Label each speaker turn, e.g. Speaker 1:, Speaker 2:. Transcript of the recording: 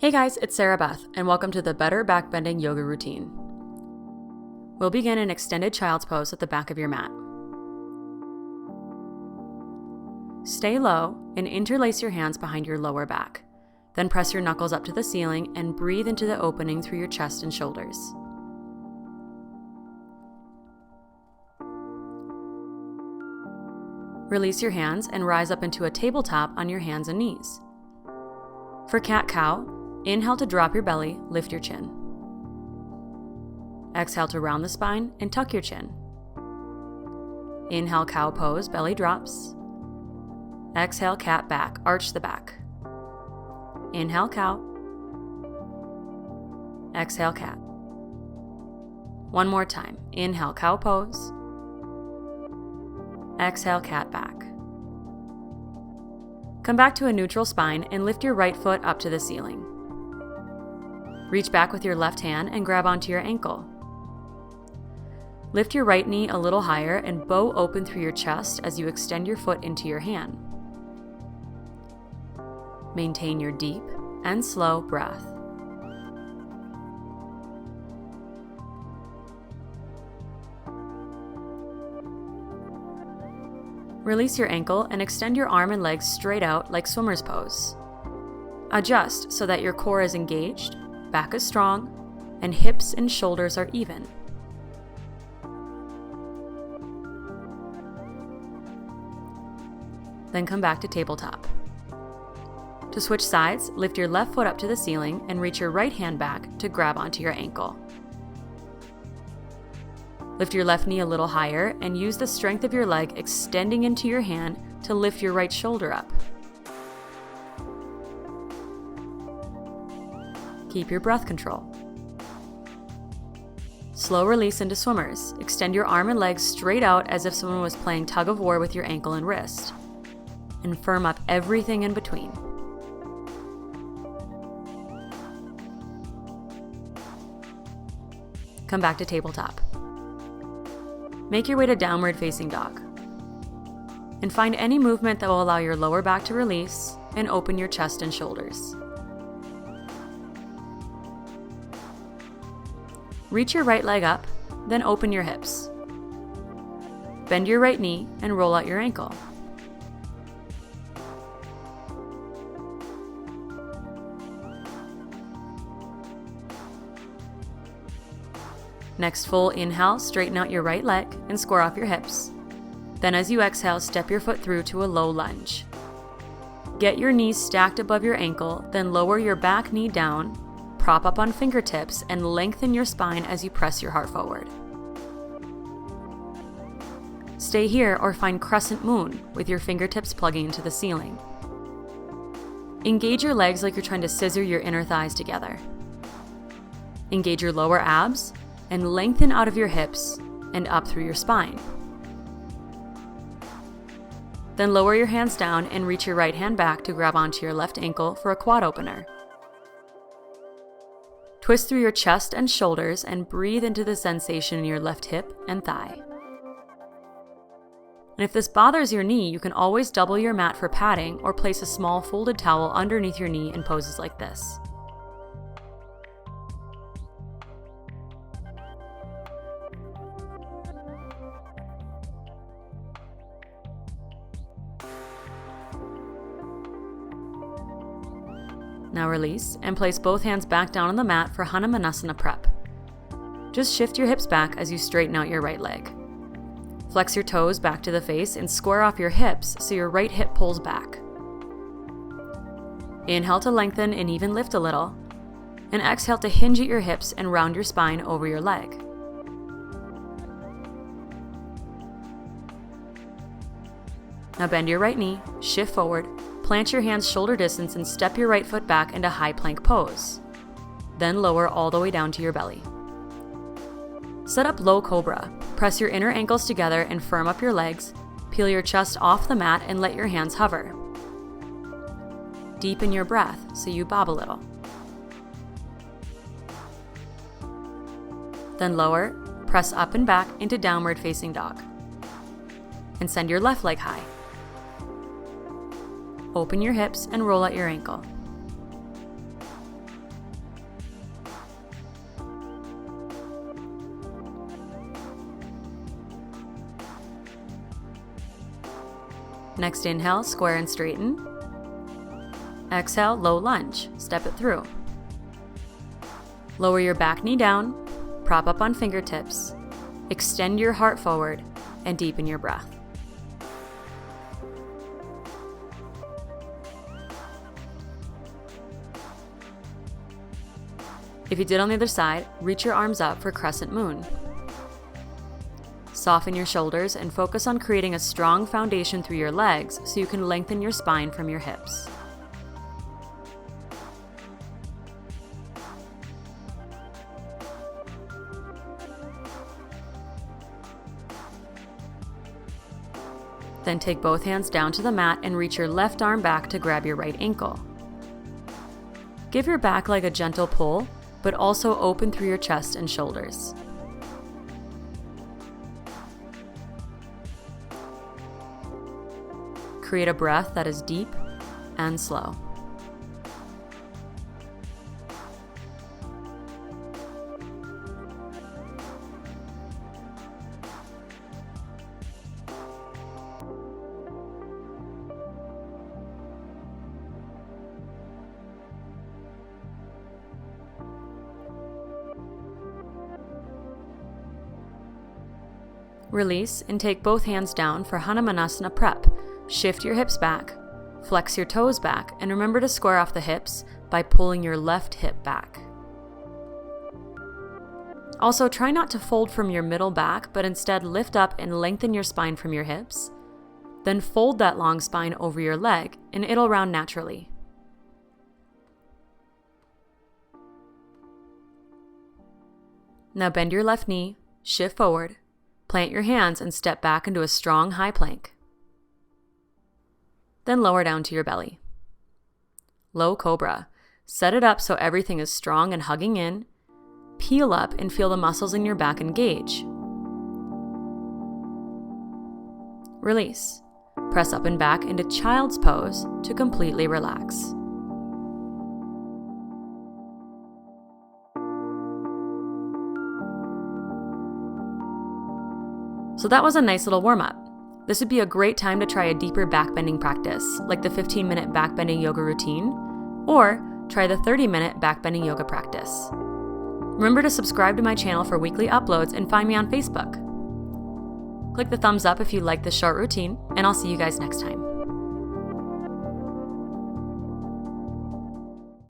Speaker 1: Hey guys, it's Sarah Beth, and welcome to the Better Backbending Yoga Routine. We'll begin an extended child's pose at the back of your mat. Stay low and interlace your hands behind your lower back. Then press your knuckles up to the ceiling and breathe into the opening through your chest and shoulders. Release your hands and rise up into a tabletop on your hands and knees. For cat-cow, inhale to drop your belly, lift your chin. Exhale to round the spine and tuck your chin. Inhale, cow pose, belly drops. Exhale, cat back, arch the back. Inhale, cow. Exhale, cat. One more time. Inhale, cow pose. Exhale, cat back. Come back to a neutral spine and lift your right foot up to the ceiling. Reach back with your left hand and grab onto your ankle. Lift your right knee a little higher and bow open through your chest as you extend your foot into your hand. Maintain your deep and slow breath. Release your ankle and extend your arm and legs straight out like swimmer's pose. Adjust so that your core is engaged, back is strong, and hips and shoulders are even. Then come back to tabletop. To switch sides, lift your left foot up to the ceiling and reach your right hand back to grab onto your ankle. Lift your left knee a little higher and use the strength of your leg extending into your hand to lift your right shoulder up. Keep your breath control. Slow release into swimmers. Extend your arm and legs straight out as if someone was playing tug of war with your ankle and wrist. And firm up everything in between. Come back to tabletop. Make your way to downward facing dog. And find any movement that will allow your lower back to release and open your chest and shoulders. Reach your right leg up, then open your hips. Bend your right knee and roll out your ankle. Next full inhale, straighten out your right leg and square off your hips. Then as you exhale, step your foot through to a low lunge. Get your knees stacked above your ankle, then lower your back knee down, prop up on fingertips, and lengthen your spine as you press your heart forward. Stay here or find crescent moon with your fingertips plugging into the ceiling. Engage your legs like you're trying to scissor your inner thighs together. Engage your lower abs and lengthen out of your hips and up through your spine. Then lower your hands down and reach your right hand back to grab onto your left ankle for a quad opener. Twist through your chest and shoulders and breathe into the sensation in your left hip and thigh. And if this bothers your knee, you can always double your mat for padding or place a small folded towel underneath your knee in poses like this. Now release and place both hands back down on the mat for Hanumanasana prep. Just shift your hips back as you straighten out your right leg. Flex your toes back to the face and square off your hips so your right hip pulls back. Inhale to lengthen and even lift a little, and exhale to hinge at your hips and round your spine over your leg. Now bend your right knee, shift forward, plant your hands shoulder distance and step your right foot back into high plank pose. Then lower all the way down to your belly. Set up low cobra. Press your inner ankles together and firm up your legs. Peel your chest off the mat and let your hands hover. Deepen your breath so you bob a little. Then lower, press up and back into downward facing dog. And send your left leg high. Open your hips and roll out your ankle. Next inhale, square and straighten. Exhale, low lunge, step it through. Lower your back knee down, prop up on fingertips, extend your heart forward, and deepen your breath. If you did on the other side, reach your arms up for crescent moon. Soften your shoulders and focus on creating a strong foundation through your legs so you can lengthen your spine from your hips. Then take both hands down to the mat and reach your left arm back to grab your right ankle. Give your back leg a gentle pull, but also open through your chest and shoulders. Create a breath that is deep and slow. Release and take both hands down for Hanumanasana prep. Shift your hips back, flex your toes back, and remember to square off the hips by pulling your left hip back. Also, try not to fold from your middle back, but instead lift up and lengthen your spine from your hips. Then fold that long spine over your leg, and it'll round naturally. Now bend your left knee, shift forward, plant your hands and step back into a strong high plank. Then lower down to your belly. Low cobra. Set it up so everything is strong and hugging in. Peel up and feel the muscles in your back engage. Release. Press up and back into child's pose to completely relax. So that was a nice little warm-up. This would be a great time to try a deeper backbending practice, like the 15-minute backbending yoga routine, or try the 30-minute backbending yoga practice. Remember to subscribe to my channel for weekly uploads and find me on Facebook. Click the thumbs up if you like this short routine, and I'll see you guys next time.